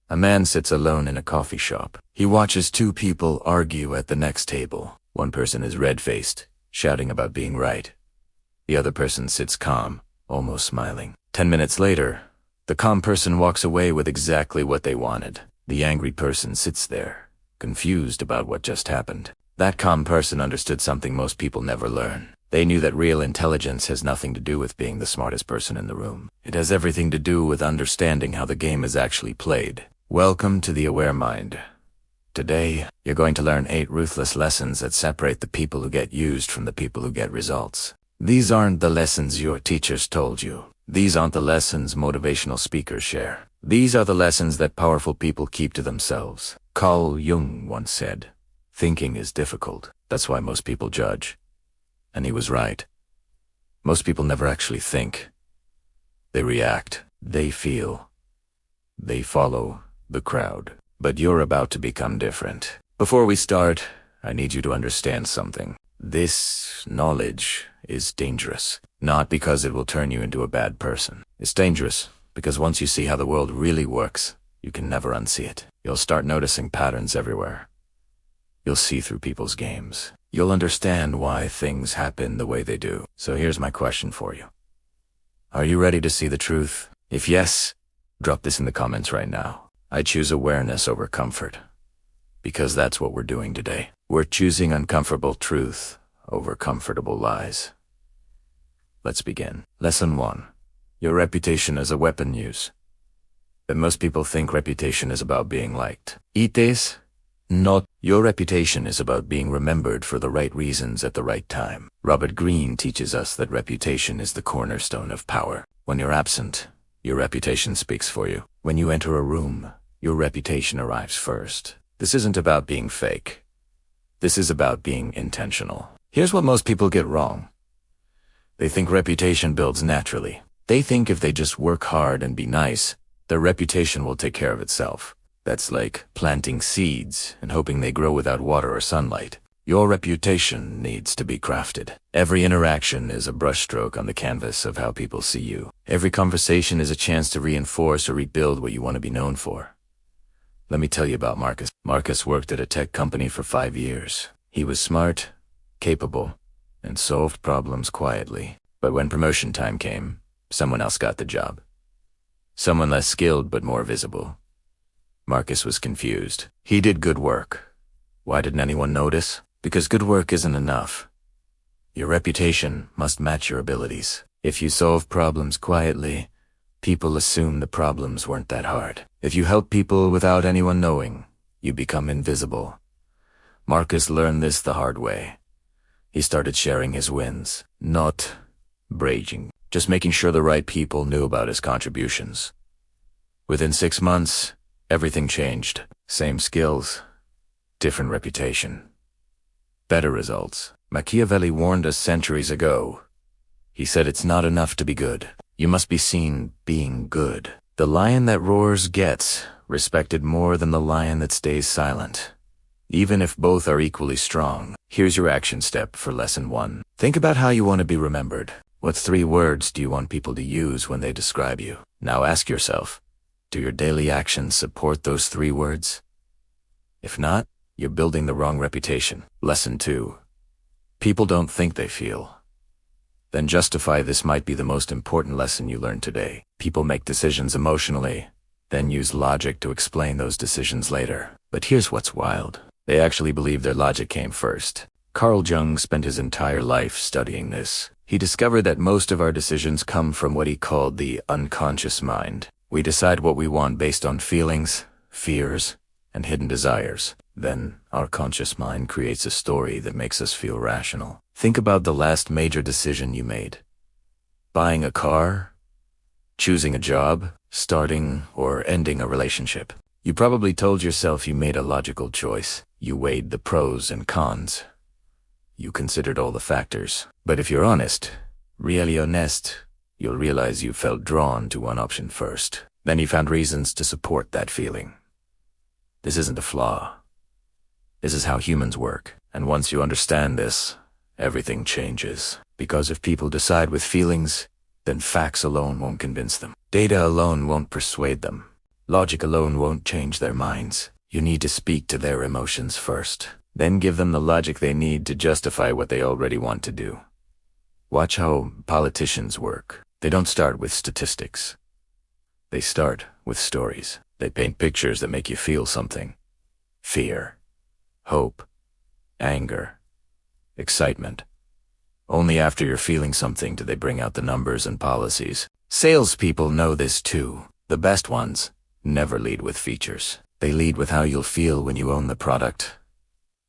A man sits alone in a coffee shop. He watches two people argue at the next table. One person is red-faced, shouting about being right. The other person sits calm, almost smiling. 10 minutes later, the calm person walks away with exactly what they wanted. The angry person sits there, confused about what just happened. That calm person understood something most people never learn. They knew that real intelligence has nothing to do with being the smartest person in the room. It has everything to do with understanding how the game is actually played. Welcome to the Aware Mind. Today, you're going to learn 8 ruthless lessons that separate the people who get used from the people who get results. These aren't the lessons your teachers told you. These aren't the lessons motivational speakers share. These are the lessons that powerful people keep to themselves. Carl Jung once said, "Thinking is difficult. That's why most people judge." And he was right. Most people never actually think. They react. They feel. They follow the crowd. But you're about to become different. Before we start, I need you to understand something. This knowledge is dangerous. Not because it will turn you into a bad person. It's dangerous because once you see how the world really works, you can never unsee it. You'll start noticing patterns everywhere. You'll see through people's games. You'll understand why things happen the way they do. So here's my question for you. Are you ready to see the truth? If yes, drop this in the comments right now. I choose awareness over comfort. Because that's what we're doing today. We're choosing uncomfortable truth over comfortable lies. Let's begin. Lesson 1. Your reputation as a weapon use. But most people think reputation is about being liked. It is not. Your reputation is about being remembered for the right reasons at the right time. Robert Greene teaches us that reputation is the cornerstone of power. When you're absent, your reputation speaks for you. When you enter a room, your reputation arrives first. This isn't about being fake. This is about being intentional. Here's what most people get wrong. They think reputation builds naturally. They think if they just work hard and be nice, their reputation will take care of itself. That's like planting seeds and hoping they grow without water or sunlight. Your reputation needs to be crafted. Every interaction is a brushstroke on the canvas of how people see you. Every conversation is a chance to reinforce or rebuild what you want to be known for. Let me tell you about Marcus. Marcus worked at a tech company for 5 years. He was smart, capable, and solved problems quietly. But when promotion time came, someone else got the job. Someone less skilled but more visible. Marcus was confused. He did good work. Why didn't anyone notice? Because good work isn't enough. Your reputation must match your abilities. If you solve problems quietly, people assume the problems weren't that hard. If you help people without anyone knowing, you become invisible. Marcus learned this the hard way. He started sharing his wins, not bragging, just making sure the right people knew about his contributions. Within 6 months, everything changed. Same skills, different reputation. Better results. Machiavelli warned us centuries ago. He said it's not enough to be good. You must be seen being good. The lion that roars gets respected more than the lion that stays silent. Even if both are equally strong. Here's your action step for lesson 1. Think about how you want to be remembered. What 3 words do you want people to use when they describe you? Now ask yourself, do your daily actions support those 3 words? If not, you're building the wrong reputation. Lesson 2. People don't think they feel. Then justify this might be the most important lesson you learned today. People make decisions emotionally, then use logic to explain those decisions later. But here's what's wild. They actually believe their logic came first. Carl Jung spent his entire life studying this. He discovered that most of our decisions come from what he called the unconscious mind. We decide what we want based on feelings, fears, and hidden desires. Then, our conscious mind creates a story that makes us feel rational. Think about the last major decision you made. Buying a car, choosing a job, starting or ending a relationship. You probably told yourself you made a logical choice. You weighed the pros and cons. You considered all the factors. But if you're honest, really honest, you'll realize you felt drawn to one option first. Then you found reasons to support that feeling. This isn't a flaw. This is how humans work. And once you understand this, everything changes. Because if people decide with feelings, then facts alone won't convince them. Data alone won't persuade them. Logic alone won't change their minds. You need to speak to their emotions first, then give them the logic they need to justify what they already want to do. Watch how politicians work. They don't start with statistics. They start with stories. They paint pictures that make you feel something. Fear, hope, anger, excitement. Only after you're feeling something do they bring out the numbers and policies. Salespeople know this too. The best ones never lead with features. They lead with how you'll feel when you own the product,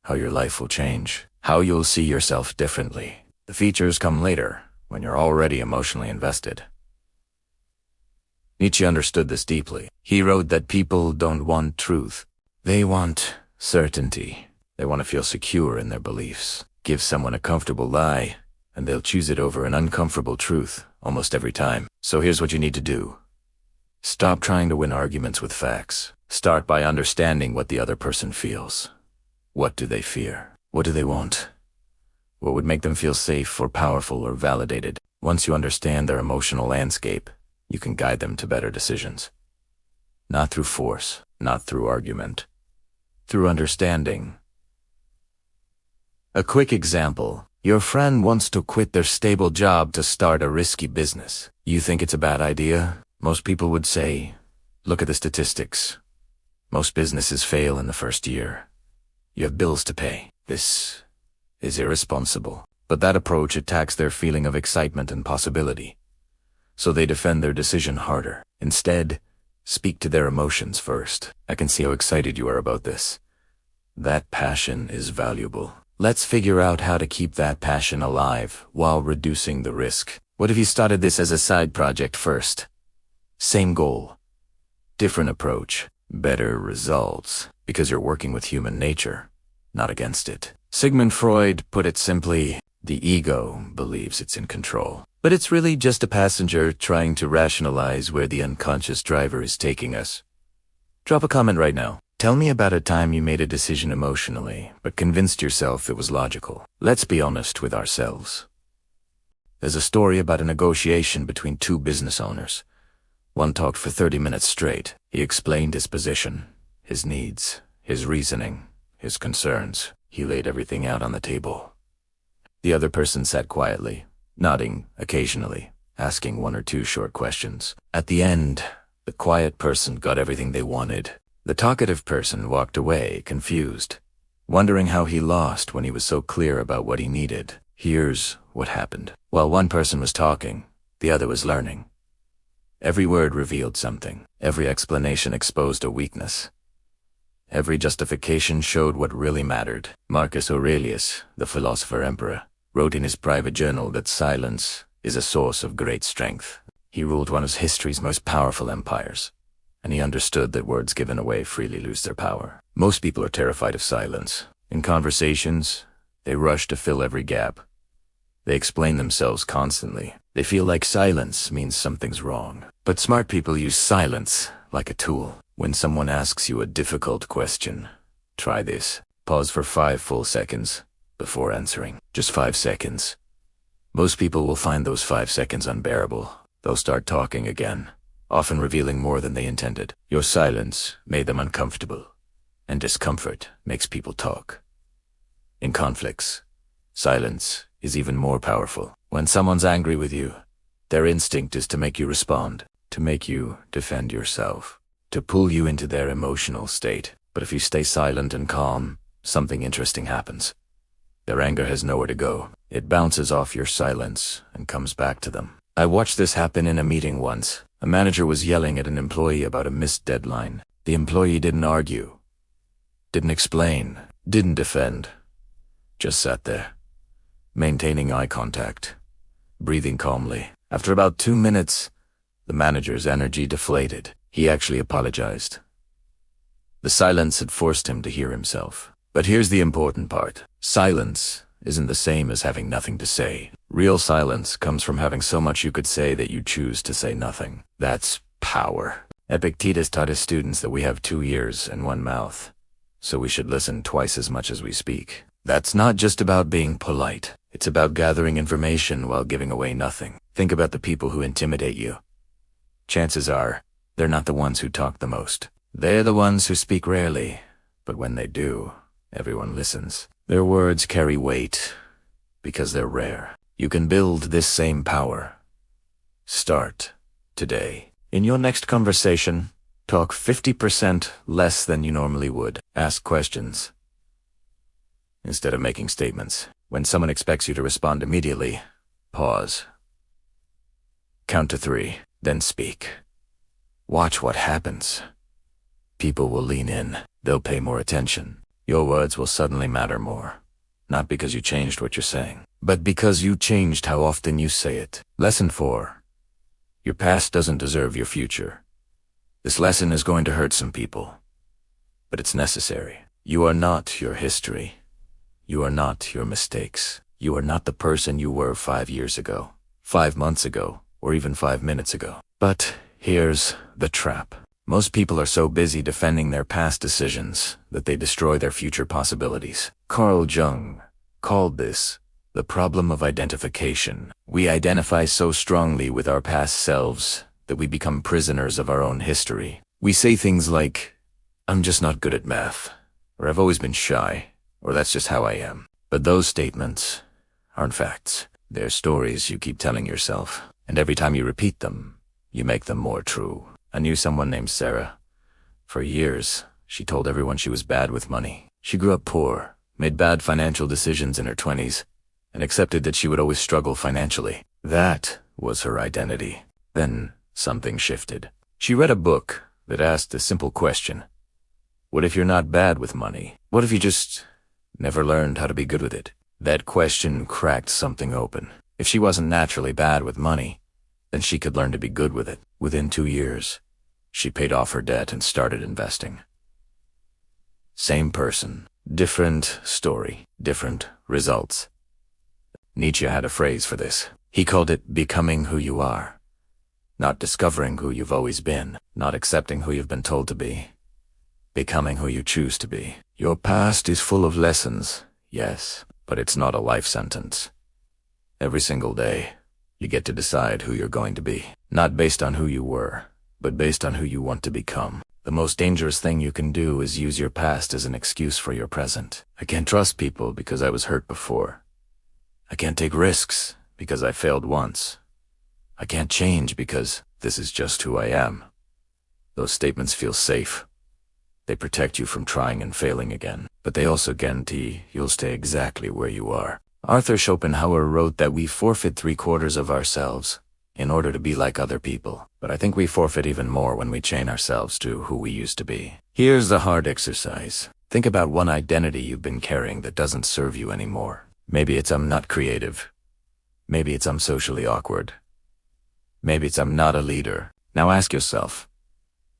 how your life will change, how you'll see yourself differently. The features come later, when you're already emotionally invested. Nietzsche understood this deeply. He wrote that people don't want truth. They want certainty. They want to feel secure in their beliefs. Give someone a comfortable lie, and they'll choose it over an uncomfortable truth almost every time. So here's what you need to do. Stop trying to win arguments with facts. Start by understanding what the other person feels. What do they fear? What do they want? What would make them feel safe or powerful or validated? Once you understand their emotional landscape, you can guide them to better decisions. Not through force, not through argument, through understanding. A quick example. Your friend wants to quit their stable job to start a risky business. You think it's a bad idea? Most people would say, look at the statistics. Most businesses fail in the first year. You have bills to pay. This is irresponsible. But that approach attacks their feeling of excitement and possibility. So they defend their decision harder. Instead, speak to their emotions first. I can see how excited you are about this. That passion is valuable. Let's figure out how to keep that passion alive while reducing the risk. What if you started this as a side project first? Same goal, different approach, better results, because you're working with human nature, not against it. Sigmund Freud put it simply, the ego believes it's in control. But it's really just a passenger trying to rationalize where the unconscious driver is taking us. Drop a comment right now. Tell me about a time you made a decision emotionally, but convinced yourself it was logical. Let's be honest with ourselves. There's a story about a negotiation between two business owners. One talked for 30 minutes straight. He explained his position, his needs, his reasoning, his concerns. He laid everything out on the table. The other person sat quietly, nodding occasionally, asking one or two short questions. At the end, the quiet person got everything they wanted. The talkative person walked away, confused, wondering how he lost when he was so clear about what he needed. Here's what happened. While one person was talking, the other was learning. Every word revealed something. Every explanation exposed a weakness. Every justification showed what really mattered. Marcus Aurelius, the philosopher emperor, wrote in his private journal that silence is a source of great strength. He ruled one of history's most powerful empires, and he understood that words given away freely lose their power. Most people are terrified of silence. In conversations, they rush to fill every gap. They explain themselves constantly. They feel like silence means something's wrong. But smart people use silence like a tool. When someone asks you a difficult question, try this. Pause for 5 full seconds before answering. Just 5 seconds. Most people will find those 5 seconds unbearable. They'll start talking again, often revealing more than they intended. Your silence made them uncomfortable, and discomfort makes people talk. In conflicts, silence is even more powerful. When someone's angry with you, their instinct is to make you respond, to make you defend yourself, to pull you into their emotional state. But if you stay silent and calm, something interesting happens. Their anger has nowhere to go. It bounces off your silence and comes back to them. I watched this happen in a meeting once. A manager was yelling at an employee about a missed deadline. The employee didn't argue, didn't explain, didn't defend, just sat there, maintaining eye contact, breathing calmly. After about 2 minutes, the manager's energy deflated. He actually apologized. The silence had forced him to hear himself. But here's the important part. Silence isn't the same as having nothing to say. Real silence comes from having so much you could say that you choose to say nothing. That's power. Epictetus taught his students that we have 2 ears and 1 mouth, so we should listen twice as much as we speak. That's not just about being polite. It's about gathering information while giving away nothing. Think about the people who intimidate you. Chances are, They're not the ones who talk the most. They're the ones who speak rarely, but when they do, everyone listens. Their words carry weight because they're rare. You can build this same power. Start today. In your next conversation, talk 50% less than you normally would. Ask questions instead of making statements. When someone expects you to respond immediately, pause. Count to 3, then speak. Watch what happens. People will lean in. They'll pay more attention. Your words will suddenly matter more. Not because you changed what you're saying, but because you changed how often you say it. Lesson 4. Your past doesn't deserve your future. This lesson is going to hurt some people, but it's necessary. You are not your history. You are not your mistakes. You are not the person you were 5 years ago, 5 months ago, or even 5 minutes ago. But here's the trap. Most people are so busy defending their past decisions that they destroy their future possibilities. Carl Jung called this the problem of identification. We identify so strongly with our past selves that we become prisoners of our own history. We say things like, "I'm just not good at math," or "I've always been shy," or "That's just how I am." But those statements aren't facts. They're stories you keep telling yourself, and every time you repeat them, you make them more true. I knew someone named Sarah. For years, she told everyone she was bad with money. She grew up poor, made bad financial decisions in her 20s, and accepted that she would always struggle financially. That was her identity. Then something shifted. She read a book that asked a simple question. What if you're not bad with money? What if you just never learned how to be good with it? That question cracked something open. If she wasn't naturally bad with money, then she could learn to be good with it. Within 2 years, she paid off her debt and started investing. Same person, different story, different results. Nietzsche had a phrase for this. He called it becoming who you are. Not discovering who you've always been, not accepting who you've been told to be. Becoming who you choose to be. Your past is full of lessons, yes, but it's not a life sentence. Every single day, you get to decide who you're going to be. Not based on who you were, but based on who you want to become. The most dangerous thing you can do is use your past as an excuse for your present. I can't trust people because I was hurt before. I can't take risks because I failed once. I can't change because this is just who I am. Those statements feel safe. They protect you from trying and failing again, but they also guarantee you'll stay exactly where you are. Arthur Schopenhauer wrote that we forfeit 3/4 of ourselves in order to be like other people, but I think we forfeit even more when we chain ourselves to who we used to be. Here's the hard exercise. Think about one identity you've been carrying that doesn't serve you anymore. Maybe it's I'm not creative. Maybe it's I'm socially awkward. Maybe it's I'm not a leader. Now ask yourself,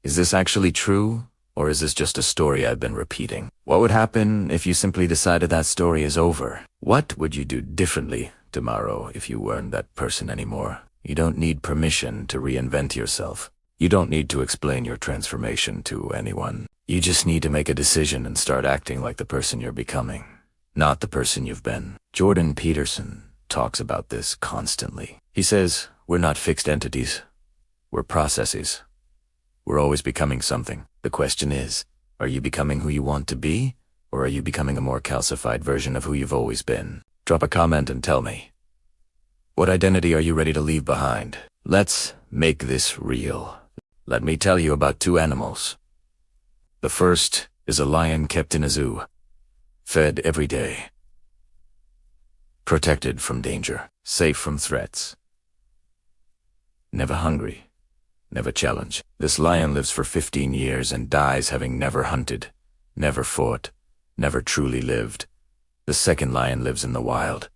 is this actually true? Or is this just a story I've been repeating? What would happen if you simply decided that story is over? What would you do differently tomorrow if you weren't that person anymore? You don't need permission to reinvent yourself. You don't need to explain your transformation to anyone. You just need to make a decision and start acting like the person you're becoming, not the person you've been. Jordan Peterson talks about this constantly. He says, we're not fixed entities. We're processes. We're always becoming something. The question is, are you becoming who you want to be, or are you becoming a more calcified version of who you've always been? Drop a comment and tell me. What identity are you ready to leave behind? Let's make this real. Let me tell you about 2 animals. The first is a lion kept in a zoo, fed every day, protected from danger, safe from threats, never hungry. Never challenge. This lion lives for 15 years and dies having never hunted, never fought, never truly lived. The second lion lives in the wild.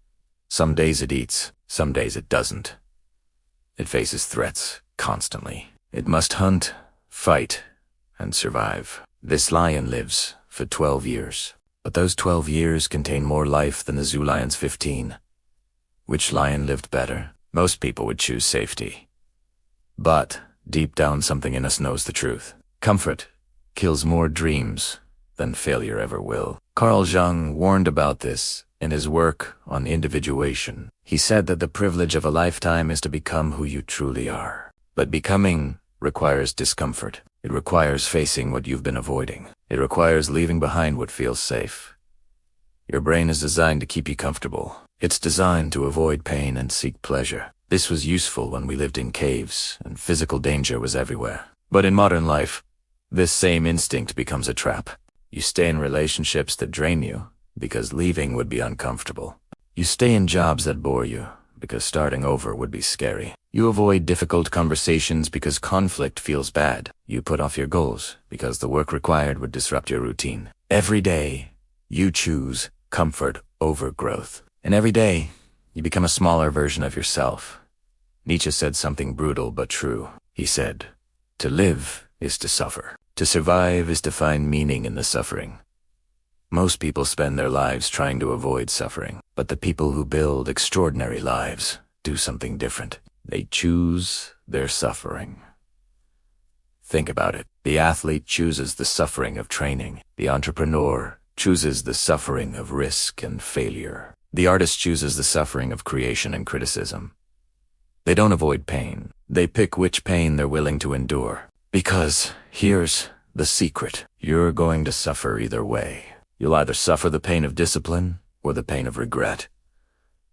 Some days it eats, some days it doesn't. It faces threats constantly. It must hunt, fight, and survive. This lion lives for 12 years. But those 12 years contain more life than the zoo lion's 15. Which lion lived better? Most people would choose safety. But deep down, something in us knows the truth. Comfort kills more dreams than failure ever will. Carl Jung warned about this in his work on individuation. He said that the privilege of a lifetime is to become who you truly are. But becoming requires discomfort. It requires facing what you've been avoiding. It requires leaving behind what feels safe. Your brain is designed to keep you comfortable. It's designed to avoid pain and seek pleasure. This was useful when we lived in caves and physical danger was everywhere. But in modern life, this same instinct becomes a trap. You stay in relationships that drain you because leaving would be uncomfortable. You stay in jobs that bore you because starting over would be scary. You avoid difficult conversations because conflict feels bad. You put off your goals because the work required would disrupt your routine. Every day, you choose comfort over growth. And every day, you become a smaller version of yourself. Nietzsche said something brutal but true. He said, "To live is to suffer. To survive is to find meaning in the suffering." Most people spend their lives trying to avoid suffering, but the people who build extraordinary lives do something different. They choose their suffering. Think about it. The athlete chooses the suffering of training. The entrepreneur chooses the suffering of risk and failure. The artist chooses the suffering of creation and criticism. They don't avoid pain. They pick which pain they're willing to endure. Because here's the secret. You're going to suffer either way. You'll either suffer the pain of discipline or the pain of regret.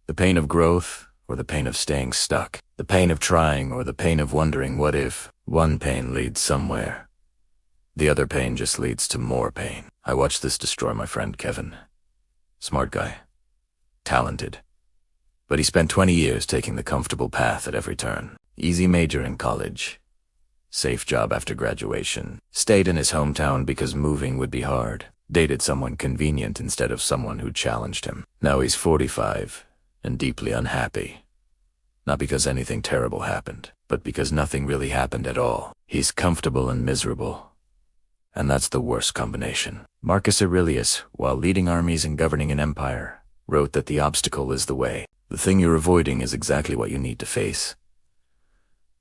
The pain of growth or the pain of staying stuck. The pain of trying or the pain of wondering what if. One pain leads somewhere. The other pain just leads to more pain. I watched this destroy my friend Kevin. Smart guy. Talented. But he spent 20 years taking the comfortable path at every turn. Easy major in college. Safe job after graduation. Stayed in his hometown because moving would be hard. Dated someone convenient instead of someone who challenged him. Now he's 45 and deeply unhappy. Not because anything terrible happened, but because nothing really happened at all. He's comfortable and miserable. And that's the worst combination. Marcus Aurelius, while leading armies and governing an empire, wrote that the obstacle is the way. The thing you're avoiding is exactly what you need to face.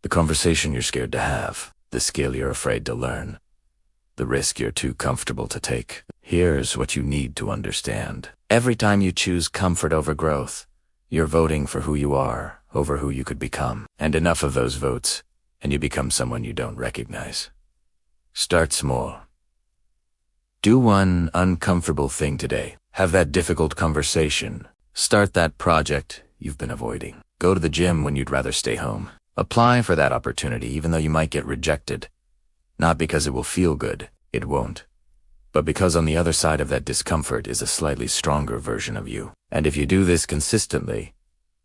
The conversation you're scared to have, the skill you're afraid to learn, the risk you're too comfortable to take. Here's what you need to understand. Every time you choose comfort over growth, you're voting for who you are over who you could become. And enough of those votes, and you become someone you don't recognize. Start small. Do one uncomfortable thing today. Have that difficult conversation. Start that project you've been avoiding. Go to the gym when you'd rather stay home. Apply for that opportunity even though you might get rejected. Not because it will feel good, it won't. But because on the other side of that discomfort is a slightly stronger version of you. And if you do this consistently,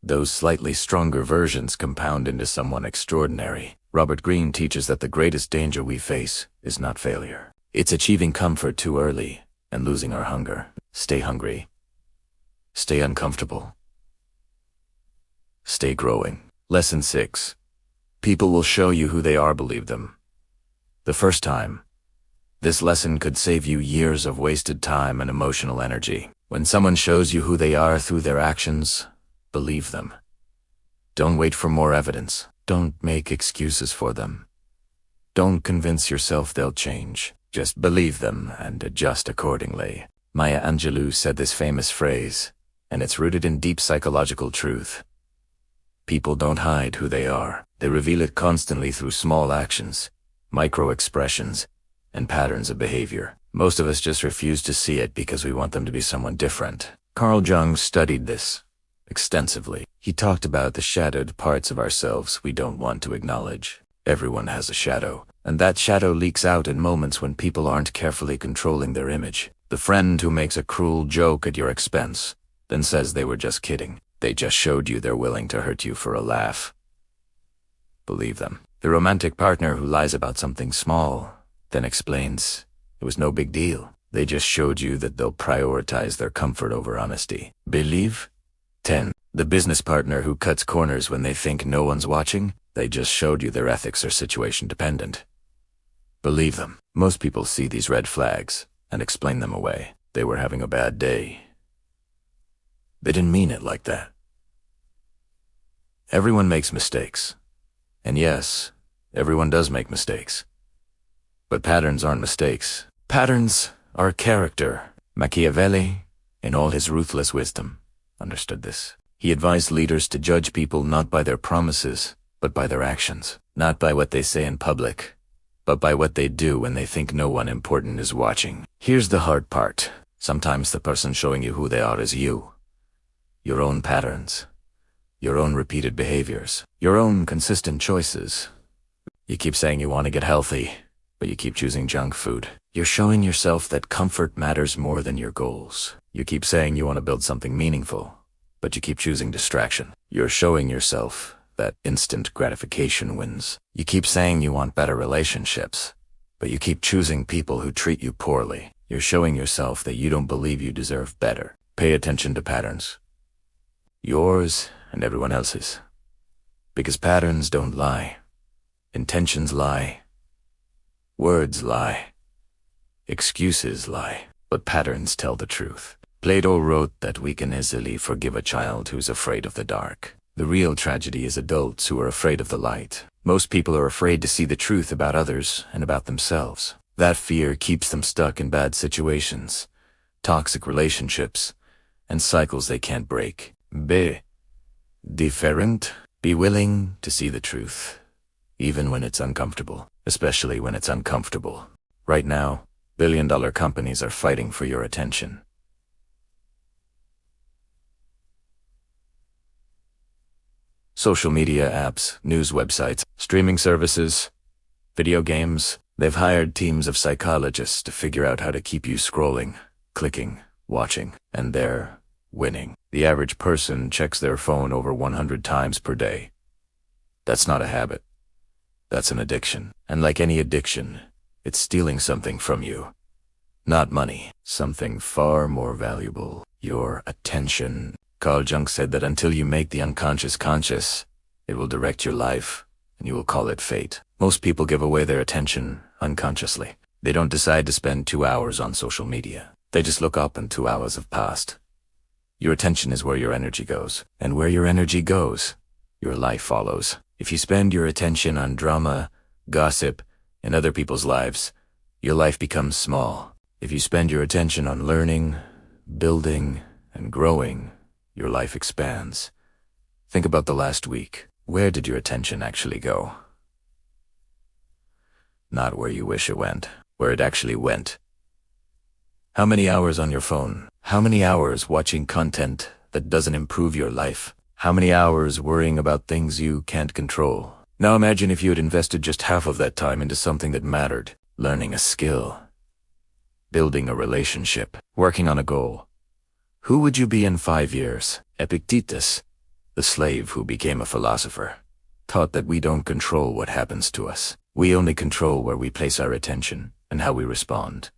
those slightly stronger versions compound into someone extraordinary. Robert Greene teaches that the greatest danger we face is not failure. It's achieving comfort too early and losing our hunger. Stay hungry. Stay uncomfortable. Stay growing. Lesson 6. People will show you who they are, believe them. The first time, this lesson could save you years of wasted time and emotional energy. When someone shows you who they are through their actions, believe them. Don't wait for more evidence. Don't make excuses for them. Don't convince yourself they'll change. Just believe them and adjust accordingly. Maya Angelou said this famous phrase, and it's rooted in deep psychological truth. People don't hide who they are. They reveal it constantly through small actions, micro-expressions, and patterns of behavior. Most of us just refuse to see it because we want them to be someone different. Carl Jung studied this extensively. He talked about the shadowed parts of ourselves we don't want to acknowledge. Everyone has a shadow, and that shadow leaks out in moments when people aren't carefully controlling their image. The friend who makes a cruel joke at your expense, then says they were just kidding. They just showed you they're willing to hurt you for a laugh. Believe them. The romantic partner who lies about something small, then explains it was no big deal. They just showed you that they'll prioritize their comfort over honesty. Believe? 10. The business partner who cuts corners when they think no one's watching, they just showed you their ethics are situation dependent. Believe them. Most people see these red flags and explain them away. They were having a bad day. They didn't mean it like that. Everyone makes mistakes. And yes, everyone does make mistakes. But patterns aren't mistakes. Patterns are character. Machiavelli, in all his ruthless wisdom, understood this. He advised leaders to judge people not by their promises, but by their actions. Not by what they say in public, but by what they do when they think no one important is watching. Here's the hard part. Sometimes the person showing you who they are is you. Your own patterns. Your own repeated behaviors. Your own consistent choices. You keep saying you want to get healthy, but you keep choosing junk food. You're showing yourself that comfort matters more than your goals. You keep saying you want to build something meaningful, but you keep choosing distraction. You're showing yourself that instant gratification wins. You keep saying you want better relationships, but you keep choosing people who treat you poorly. You're showing yourself that you don't believe you deserve better. Pay attention to patterns. Yours and everyone else's. Because patterns don't lie. Intentions lie. Words lie. Excuses lie. But patterns tell the truth. Plato wrote that we can easily forgive a child who's afraid of the dark. The real tragedy is adults who are afraid of the light. Most people are afraid to see the truth about others and about themselves. That fear keeps them stuck in bad situations, toxic relationships, and cycles they can't break. Be different. Be willing to see the truth, even when it's uncomfortable, especially when it's uncomfortable. Right now, billion-dollar companies are fighting for your attention. Social media apps, news websites, streaming services, video games. They've hired teams of psychologists to figure out how to keep you scrolling, clicking, watching, and they're winning. The average person checks their phone over 100 times per day. That's not a habit. That's an addiction. And like any addiction, it's stealing something from you. Not money, something far more valuable. Your attention. Carl Jung said that until you make the unconscious conscious, it will direct your life, and you will call it fate. Most people give away their attention unconsciously. They don't decide to spend 2 hours on social media. They just look up and 2 hours have passed. Your attention is where your energy goes, and where your energy goes, your life follows. If you spend your attention on drama, gossip, and other people's lives, your life becomes small. If you spend your attention on learning, building, and growing, your life expands. Think about the last week. Where did your attention actually go? Not where you wish it went, where it actually went. How many hours on your phone? How many hours watching content that doesn't improve your life? How many hours worrying about things you can't control? Now imagine if you had invested just half of that time into something that mattered. Learning a skill. Building a relationship. Working on a goal. Who would you be in 5 years? Epictetus, the slave who became a philosopher, taught that we don't control what happens to us. We only control where we place our attention and how we respond.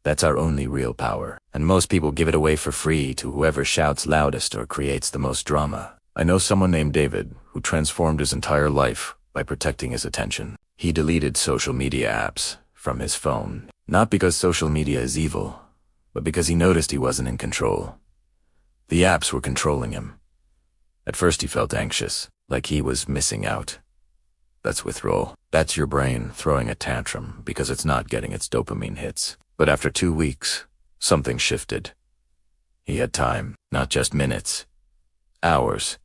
That's our only real power, and most people give it away for free to whoever shouts loudest or creates the most drama. I know someone named David who transformed his entire life by protecting his attention. He deleted social media apps from his phone, not because social media is evil, but because he noticed he wasn't in control. The apps were controlling him. At first he felt anxious, like he was missing out. That's withdrawal. That's your brain throwing a tantrum because it's not getting its dopamine hits. But after 2 weeks, something shifted. He had time, not just minutes, hours.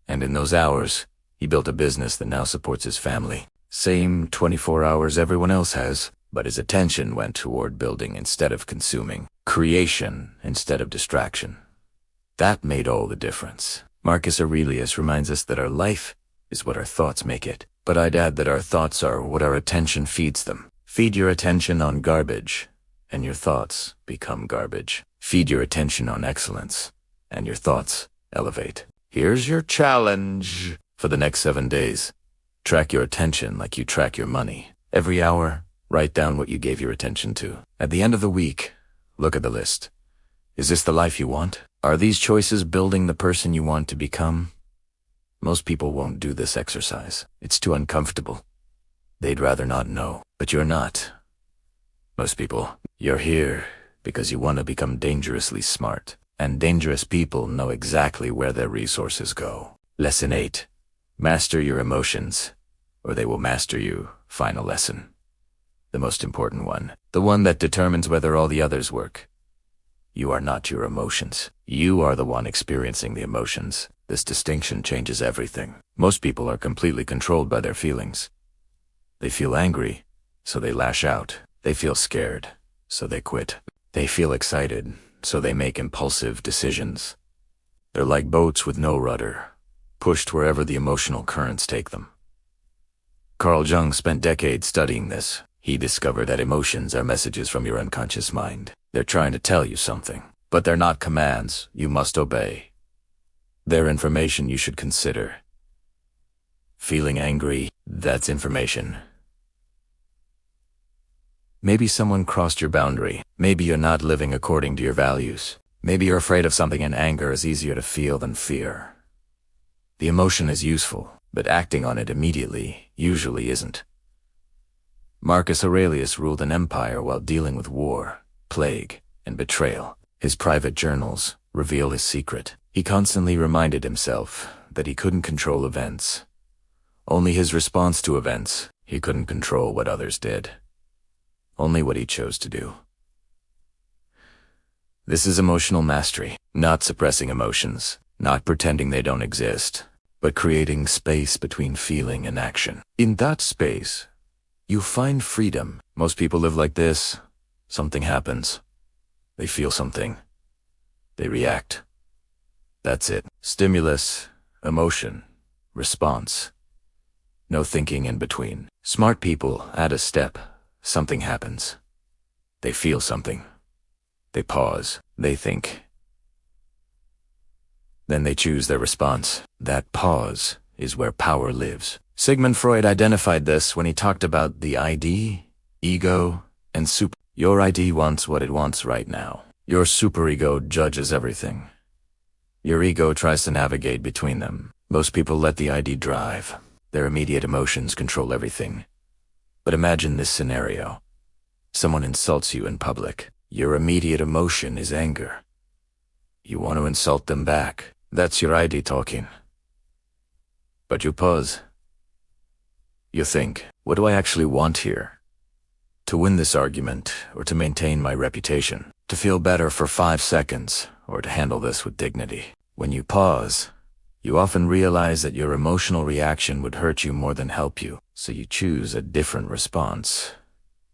And in those hours, he built a business that now supports his family. Same 24 hours everyone else has, but his attention went toward building instead of consuming, creation instead of distraction. That made all the difference. Marcus Aurelius reminds us that our life is what our thoughts make it, but I'd add that our thoughts are what our attention feeds them. Feed your attention on garbage, and your thoughts become garbage. Feed your attention on excellence, and your thoughts elevate. Here's your challenge for the next 7 days. Track your attention like you track your money. Every hour, write down what you gave your attention to. At the end of the week, look at the list. Is this the life you want? Are these choices building the person you want to become? Most people won't do this exercise. It's too uncomfortable. They'd rather not know. But you're not. Most people, you're here because you want to become dangerously smart. And dangerous people know exactly where their resources go. Lesson 8. Master your emotions, or they will master you. Final lesson. The most important one. The one that determines whether all the others work. You are not your emotions. You are the one experiencing the emotions. This distinction changes everything. Most people are completely controlled by their feelings. They feel angry, so they lash out. They feel scared, so they quit. They feel excited, so they make impulsive decisions. They're like boats with no rudder, pushed wherever the emotional currents take them. Carl Jung spent decades studying this. He discovered that emotions are messages from your unconscious mind. They're trying to tell you something, but they're not commands you must obey. They're information you should consider. Feeling angry, that's information. Maybe someone crossed your boundary. Maybe you're not living according to your values. Maybe you're afraid of something, and anger is easier to feel than fear. The emotion is useful, but acting on it immediately usually isn't. Marcus Aurelius ruled an empire while dealing with war, plague, and betrayal. His private journals reveal his secret. He constantly reminded himself that he couldn't control events. Only his response to events. He couldn't control what others did. Only what he chose to do. This is emotional mastery, not suppressing emotions, not pretending they don't exist, but creating space between feeling and action. In that space, you find freedom. Most people live like this. Something happens. They feel something. They react. That's it. Stimulus, emotion, response. No thinking in between. Smart people add a step. Something happens. They feel something. They pause. They think. Then they choose their response. That pause is where power lives. Sigmund Freud identified this when he talked about the ID, ego, and super. Your ID wants what it wants right now. Your superego judges everything. Your ego tries to navigate between them. Most people let the ID drive. Their immediate emotions control everything. But imagine this scenario. Someone insults you in public. Your immediate emotion is anger. You want to insult them back. That's your ID talking. But you pause. You think, what do I actually want here? To win this argument, or to maintain my reputation? To feel better for 5 seconds, or to handle this with dignity? When you pause, you often realize that your emotional reaction would hurt you more than help you, so you choose a different response.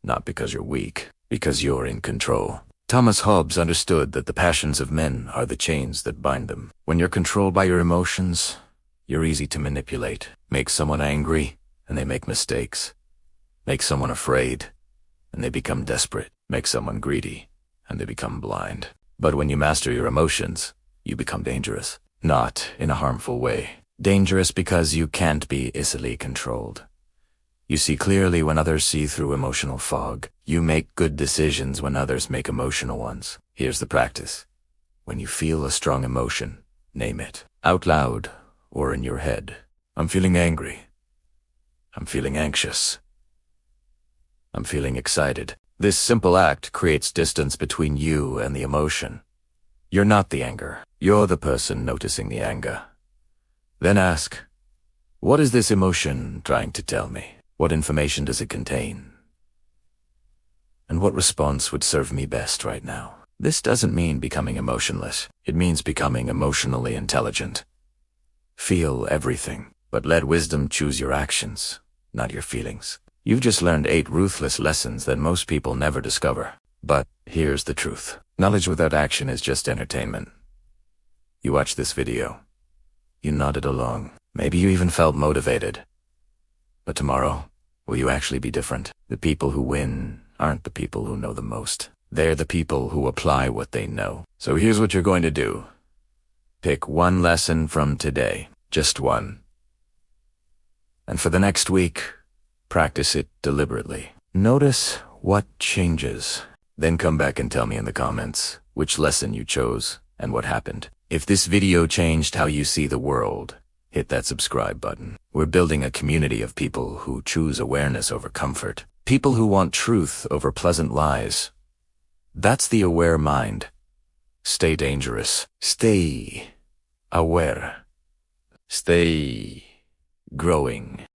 Not because you're weak, because you're in control. Thomas Hobbes understood that the passions of men are the chains that bind them. When you're controlled by your emotions, you're easy to manipulate. Make someone angry, and they make mistakes. Make someone afraid, and they become desperate. Make someone greedy, and they become blind. But when you master your emotions, you become dangerous. Not in a harmful way. Dangerous because you can't be easily controlled. You see clearly when others see through emotional fog. You make good decisions when others make emotional ones. Here's the practice. When you feel a strong emotion, name it. Out loud or in your head. I'm feeling angry. I'm feeling anxious. I'm feeling excited. This simple act creates distance between you and the emotion. You're not the anger. You're the person noticing the anger. Then ask, what is this emotion trying to tell me? What information does it contain? And what response would serve me best right now? This doesn't mean becoming emotionless. It means becoming emotionally intelligent. Feel everything, but let wisdom choose your actions, not your feelings. You've just learned 8 ruthless lessons that most people never discover. But here's the truth. Knowledge without action is just entertainment. You watched this video. You nodded along. Maybe you even felt motivated. But tomorrow, will you actually be different? The people who win aren't the people who know the most. They're the people who apply what they know. So here's what you're going to do. Pick one lesson from today. Just one. And for the next week, practice it deliberately. Notice what changes. Then come back and tell me in the comments which lesson you chose and what happened. If this video changed how you see the world, hit that subscribe button. We're building a community of people who choose awareness over comfort. People who want truth over pleasant lies. That's the aware mind. Stay dangerous. Stay aware. Stay growing.